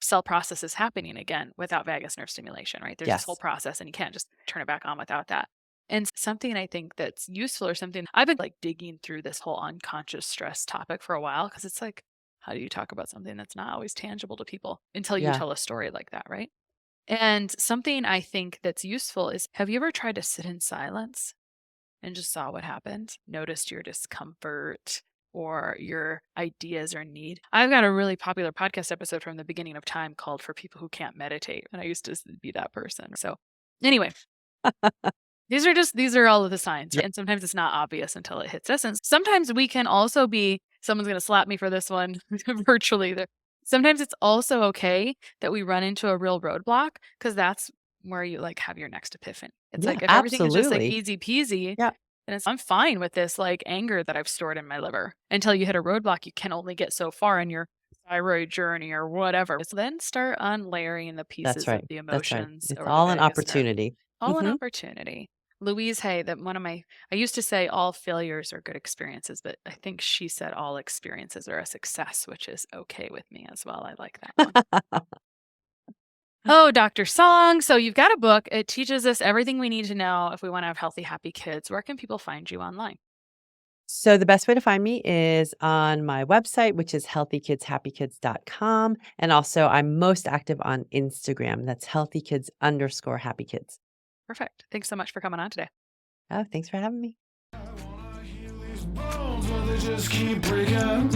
cell processes happening again without vagus nerve stimulation, right? There's this whole Yes. process and you can't just turn it back on without that. And something I think that's useful or something I've been like digging through this whole unconscious stress topic for a while because it's like, how do you talk about something that's not always tangible to people until you Yeah. tell a story like that, right? And something I think that's useful is have you ever tried to sit in silence and just saw what happened? Noticed your discomfort or your ideas or need? I've got a really popular podcast episode from the beginning of time called For People Who Can't Meditate. And I used to be that person. So, anyway, these are all of the signs, Yeah. right? And sometimes it's not obvious until it hits us. And sometimes we can also be, someone's going to slap me for this one virtually. Sometimes it's also okay that we run into a real roadblock because that's where you like have your next epiphany. It's Yeah, like if everything is just like absolutely. easy peasy, Yeah. then I'm fine with this like anger that I've stored in my liver until you hit a roadblock. You can only get so far in your thyroid journey or whatever. So then start unlayering the That's pieces of right. the That's right. emotions It's or the all an vagus nerve. opportunity. All an Mhm. opportunity. Louise Hay, that one of my, I used to say all failures are good experiences, but I think she said all experiences are a success, which is okay with me as well. I like that one. Oh, Dr. Song. So you've got a book. It teaches us everything we need to know if we want to have healthy, happy kids. Where can people find you online? So the best way to find me is on my website, which is healthykidshappykids.com. And also I'm most active on Instagram. That's healthykids_happykids. Perfect. Thanks so much for coming on today. Oh, thanks for having me. These bones, will they just keep breaking?